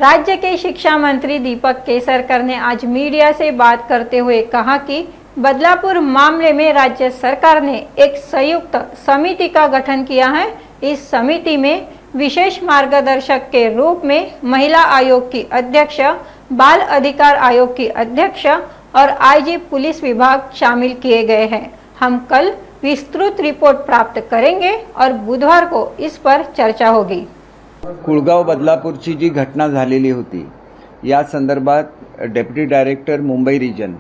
राज्य के शिक्षा मंत्री दीपक केसरकर ने आज मीडिया से बात करते हुए कहा कि बदलापुर मामले में राज्य सरकार ने एक संयुक्त समिति का गठन किया है। इस समिति में विशेष मार्गदर्शक के रूप में महिला आयोग की अध्यक्ष, बाल अधिकार आयोग की अध्यक्ष और आईजी पुलिस विभाग शामिल किए गए हैं। हम कल विस्तृत रिपोर्ट प्राप्त करेंगे और बुधवार को इस पर चर्चा होगी। कुळगाव बदलापूरची जी घटना झालेली होती या संदर्भात डेप्युटी डायरेक्टर मुंबई रिजन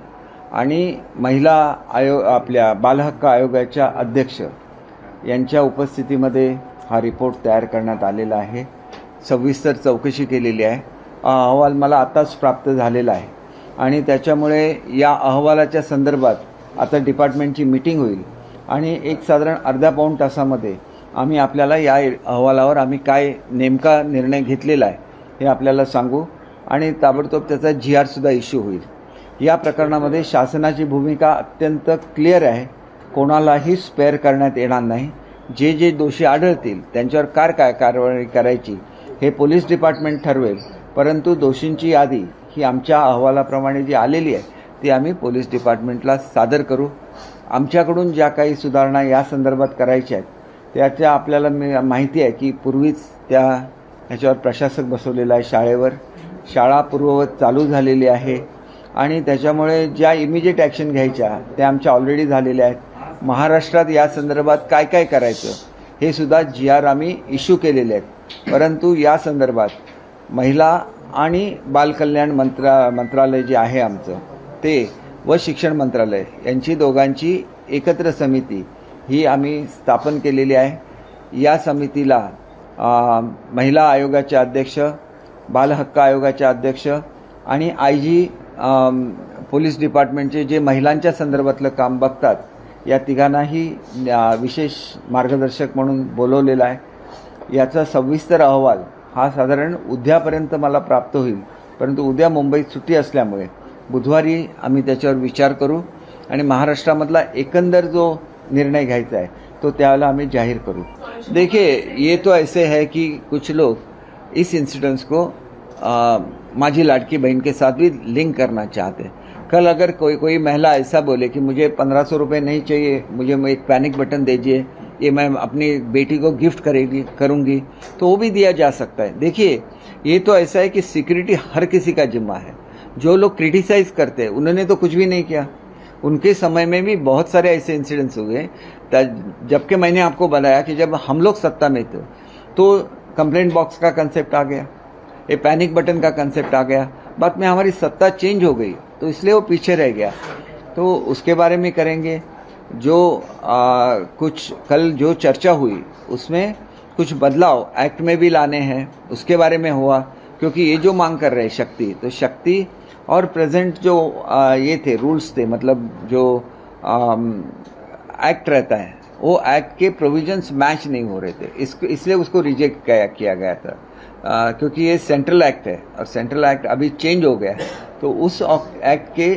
आणि महिला आयोग आपल्या बालहक्क आयोगाच्या अध्यक्ष यांच्या उपस्थितीमध्ये हा रिपोर्ट तयार करण्यात आलेला आहे। सविस्तर चौकशी केलेली आहे। अहवाल मला आताच प्राप्त झालेला आहे आणि त्याच्यामुळे या अहवालाच्या संदर्भात आता डिपार्टमेंटची मीटिंग होईल आणि एक साधारण अर्ध्या पाऊण तासामध्ये आम्ही आपल्याला या अहवालावर आम्ही काय नेमका निर्णय घेतलेला आहे हे आपल्याला सांगू आणि ताबडतोब त्याचा GR सुद्धा इश्यू होईल। या प्रकरणामध्ये शासनाची भूमिका अत्यंत क्लिअर आहे। कोणालाही स्पेअर करण्यात येणार नाही। जे जे दोषी आढळतील त्यांच्यावर काय कारवाई करायची हे पोलीस डिपार्टमेंट ठरवेल, परंतु दोषींची यादी ही आमच्या अहवालाप्रमाणे जी आलेली आहे ती आम्ही पोलीस डिपार्टमेंटला सादर करू। आमच्याकडून ज्या काही सुधारणा या संदर्भात करायच्या आहेत त्याच्या आपल्याला माहिती आहे की पूर्वीच ह्याच्यावर प्रशासक बसवलेला आहे शाळेवर। शाळा पूर्ववत चालू झालेली आहे आणि त्याच्यामुळे ज्या इमिजिएट ॲक्शन घ्यायच्या त्या आमच्या ऑलरेडी झालेल्या आहेत। महाराष्ट्रात या संदर्भात काय करायचं हे सुद्धा GR आम्ही इश्यू केलेले आहेत, परंतु या संदर्भात महिला आणि बालकल्याण मंत्रालय जे आहे आमचं ते व शिक्षण मंत्रालय यांची दोघांची एकत्र समिती ही आम्ही स्थापन केलेली आहे। या समितीला महिला आयोगाचे अध्यक्ष, बालहक्क आयोगाचे अध्यक्ष आणि आयजी पोलीस डिपार्टमेंटचे जे महिलांच्या संदर्भातलं काम बघतात या तिघांनाही विशेष मार्गदर्शक म्हणून बोलवलेला आहे। याचा सविस्तर अहवाल हा साधारण उद्यापर्यंत मला प्राप्त होईल, परंतु उद्या मुंबईत सुट्टी असल्यामुळे बुधवारी आम्ही त्याच्यावर विचार करू आणि महाराष्ट्रामधला एकंदर जो निर्णय घायचा है तो त्याला हमें जाहिर करूँ। देखिए, ये तो ऐसे है कि कुछ लोग इस इंसिडेंट्स को माझी लाडकी बहन के साथ भी लिंक करना चाहते हैं। कल अगर कोई महिला ऐसा बोले कि मुझे 1500 रुपये नहीं चाहिए, मुझे एक पैनिक बटन दीजिए, ये मैं अपनी बेटी को गिफ्ट करूँगी, तो वो भी दिया जा सकता है। देखिए, ये तो ऐसा है कि सिक्योरिटी हर किसी का जिम्मा है। जो लोग क्रिटिसाइज करते हैं उन्होंने तो कुछ भी नहीं किया। उनके समय में भी बहुत सारे ऐसे इंसिडेंट्स हुए, जबकि मैंने आपको बताया कि जब हम लोग सत्ता में थे तो कंप्लेंट बॉक्स का कंसेप्ट आ गया, ये पैनिक बटन का कंसेप्ट आ गया। बाद में हमारी सत्ता चेंज हो गई तो इसलिए वो पीछे रह गया। तो उसके बारे में करेंगे। जो कुछ कल जो चर्चा हुई उसमें कुछ बदलाव एक्ट में भी लाने हैं, उसके बारे में हुआ, क्योंकि ये जो मांग कर रहे हैं शक्ति, तो शक्ति और प्रेजेंट जो ये थे रूल्स थे, मतलब जो एक्ट रहता है वो एक्ट के प्रोविजंस मैच नहीं हो रहे थे, इसलिए उसको रिजेक्ट किया गया था। क्योंकि ये सेंट्रल एक्ट है और सेंट्रल एक्ट अभी चेंज हो गया है, तो उस एक्ट के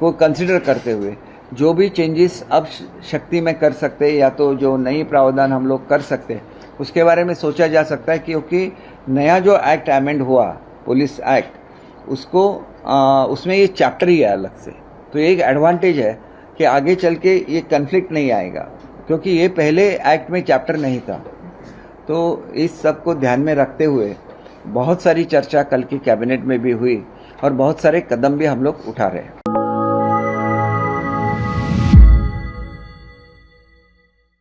को कंसिडर करते हुए जो भी चेंजेस अब शक्ति में कर सकते हैं या तो जो नई प्रावधान हम लोग कर सकते हैं उसके बारे में सोचा जा सकता है। क्योंकि नया जो एक्ट अमेंड हुआ पुलिस एक्ट, उसको उसमें ये चैप्टर ही है अलग से, तो एक एडवांटेज है कि आगे चल के ये कन्फ्लिक्ट नहीं आएगा, क्योंकि ये पहले एक्ट में चैप्टर नहीं था। तो इस सब को ध्यान में रखते हुए बहुत सारी चर्चा कल की कैबिनेट में भी हुई और बहुत सारे कदम भी हम लोग उठा रहे हैं।